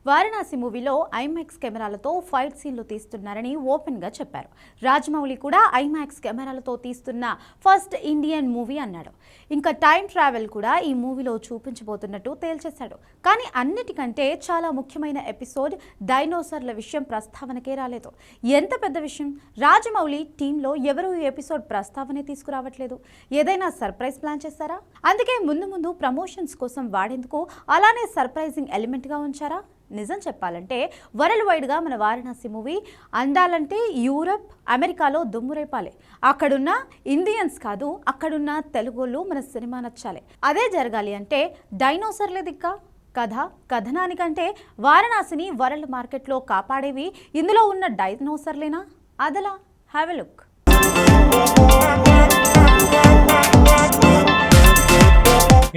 వారణాసి మూవీలో ఐమాక్స్ కెమెరాలతో ఫైట్ సీన్లు తీస్తున్నారని ఓపెన్గా చెప్పారు. రాజమౌళి కూడా ఐమాక్స్ కెమెరాలతో తీస్తున్న ఫస్ట్ ఇండియన్ మూవీ అన్నాడు. ఇంకా టైం ట్రావెల్ కూడా ఈ మూవీలో చూపించబోతున్నట్టు తేల్చేశాడు. కానీ అన్నిటికంటే చాలా ముఖ్యమైన ఎపిసోడ్ డైనోసార్ల విషయం ప్రస్తావనకే రాలేదు. ఎంత పెద్ద విషయం! రాజమౌళి టీంలో ఎవరూ ఈ ఎపిసోడ్ ప్రస్తావనే తీసుకురావట్లేదు. ఏదైనా సర్ప్రైజ్ ప్లాన్ చేస్తారా? అందుకే ముందు ప్రమోషన్స్ కోసం వాడేందుకు అలానే సర్ప్రైజింగ్ ఎలిమెంట్గా ఉంచారా? నిజం చెప్పాలంటే వరల్డ్ వైడ్గా మన వారణాసి మూవీ అందాలంటే యూరప్, అమెరికాలో దుమ్మురేపాలి. అక్కడున్న ఇండియన్స్ కాదు, అక్కడున్న తెలుగోళ్ళు మన సినిమా నచ్చాలి. అదే జరగాలి అంటే డైనోసార్లే దిక్కా. కథనానికంటే వారణాసిని వరల్డ్ మార్కెట్లో కాపాడేవి ఇందులో ఉన్న డైనోసార్లేనా? అదలా have a look.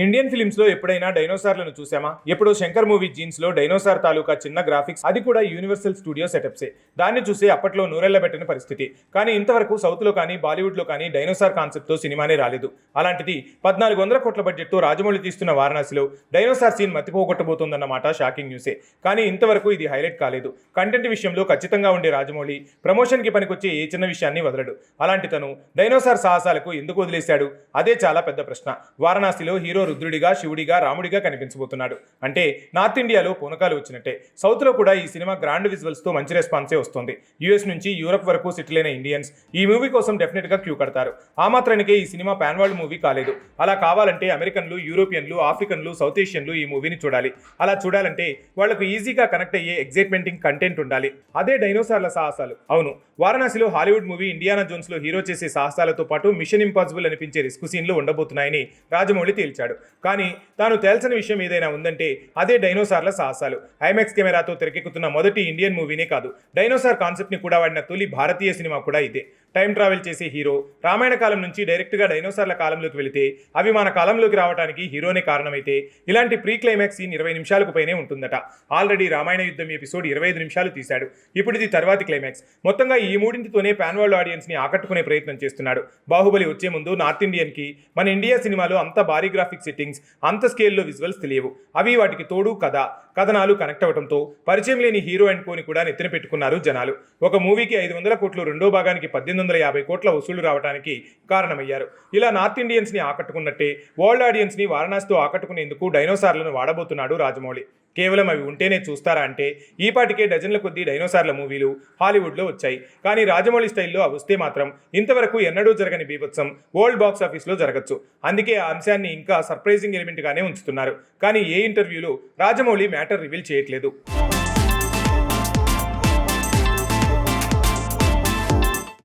Indian films లో ఎప్పుడైనా డైనోసార్లను చూసామా? ఎప్పుడో శంకర్ మూవీ జీన్స్ లో డైనోసార్ తాలూకా చిన్న గ్రాఫిక్స్, అది కూడా యూనివర్సల్ స్టూడియో సెటప్సే. దాన్ని చూసి అప్పట్లో నూరెళ్లబెట్టిన పరిస్థితి. కానీ ఇంతవరకు సౌత్ లో కానీ బాలీవుడ్ లో కానీ డైనోసార్ కాన్సెప్ట్ తో సినిమానే రాలేదు. అలాంటిది 1400 కోట్ల బడ్జెట్ తో రాజమౌళి తీస్తున్న వారణాసిలో డైనోసార్ సీన్ మతిపోగొట్టబోతోందన్నమాట షాకింగ్ న్యూసే. కానీ ఇంతవరకు ఇది హైలైట్ కాలేదు. కంటెంట్ విషయంలో ఖచ్చితంగా ఉండే రాజమౌళి ప్రమోషన్ కి పనికొచ్చే ఏ చిన్న విషయాన్ని వదలడు. అలాంటి తను డైనోసార్ సాహసాలకు ఎందుకు వదిలేశాడు? అదే చాలా పెద్ద ప్రశ్న. వారణాసిలో హీరో రుద్రుడిగా, శివుడిగా, రాముడిగా కనిపించబోతున్నాడు. అంటే నార్త్ ఇండియాలో పూనకాలు వచ్చినట్టే. సౌత్ లో కూడా ఈ సినిమా గ్రాండ్ విజువల్స్ తో మంచి రెస్పాన్సే వస్తుంది. యుఎస్ నుంచి యూరప్ వరకు సెటిల్ అయిన ఇండియన్స్ ఈ మూవీ కోసం డెఫినెట్ గా క్యూ కడతారు. ఆ మాత్రానికే ఈ సినిమా పాన్ వరల్డ్ మూవీ కాలేదు. అలా కావాలంటే అమెరికన్లు, యూరోపియన్లు, ఆఫ్రికన్లు, సౌత్ ఏషియన్లు ఈ మూవీని చూడాలి. అలా చూడాలంటే వాళ్లకు ఈజీగా కనెక్ట్ అయ్యే ఎగ్జైట్మెంటింగ్ కంటెంట్ ఉండాలి. అదే డైనోసార్ల సాహసాలు. అవును, వారణాసిలో హాలీవుడ్ మూవీ ఇండియానా జోన్స్ లో హీరో చేసే సాహసాలతో పాటు మిషన్ ఇంపాసిబుల్ అనిపించే రిస్క్ సీన్లు ఉండబోతున్నాయని రాజమౌళి తేల్చాడు. కానీ తాను తేల్చని విషయం ఏదైనా ఉందంటే అదే డైనోసార్ల సాహసాలు. ఐమాక్స్ కెమెరాతో తెరకెక్కుతున్న మొదటి ఇండియన్ మూవీనే కాదు, డైనోసార్ కాన్సెప్ట్ ని కూడా వాడిన తొలి భారతీయ సినిమా కూడా ఇదే. టైం ట్రావెల్ చేసే హీరో రామాయణ కాలం నుంచి డైరెక్ట్గా డైనోసార్ల కాలంలోకి వెళితే అవి మన కాలంలోకి రావడానికి హీరోనే కారణమైతే ఇలాంటి ప్రీ క్లైమాక్స్ సీన్ 20 నిమిషాలకు పైనే ఉంటుందట. ఆల్రెడీ రామాయణ యుద్ధం ఎపిసోడ్ 25 నిమిషాలు తీశాడు. ఇప్పుడు ఇది తర్వాతి క్లైమాక్స్. మొత్తంగా ఈ మూడింటితోనే పాన్ వరల్డ్ ఆడియన్స్ ని ఆకట్టుకునే ప్రయత్నం చేస్తున్నాడు. బాహుబలి వచ్చే ముందు నార్త్ ఇండియన్ కి మన ఇండియా సినిమాలో అంత భారీ గ్రాఫిక్ సెట్టింగ్స్, అంత స్కేల్లో విజువల్స్ తెలియవు. అవి వాటికి తోడు కథనాలు కనెక్ట్ అవడంతో పరిచయం లేని హీరో అండ్ కోని కూడా నెత్తిన పెట్టుకున్నారు జనాలు. ఒక మూవీకి 500 కోట్లు, రెండో భాగానికి 1850 కోట్ల వసూలు రావడానికి కారణమయ్యారు. ఇలా నార్త్ ఇండియన్స్ ని ఆకట్టుకున్నట్టే వరల్డ్ ఆడియన్స్ ని వారణాసితో ఆకట్టుకునేందుకు డైనోసార్లను వాడబోతున్నాడు రాజమౌళి. కేవలం అవి ఉంటేనే చూస్తారా అంటే ఈపాటికే డజన్ల కొద్దీ డైనోసార్ల మూవీలు హాలీవుడ్లో వచ్చాయి. కానీ రాజమౌళి స్టైల్లో అవి వస్తే మాత్రం ఇంతవరకు ఎన్నడూ జరగని బీభత్సం వరల్డ్ బాక్స్ ఆఫీస్లో జరగచ్చు. అందుకే ఆ అంశాన్ని ఇంకా సర్ప్రైజింగ్ ఎలిమెంట్గానే ఉంచుతున్నారు. కానీ ఏ ఇంటర్వ్యూలో రాజమౌళి మ్యాటర్ రివీల్ చేయట్లేదు.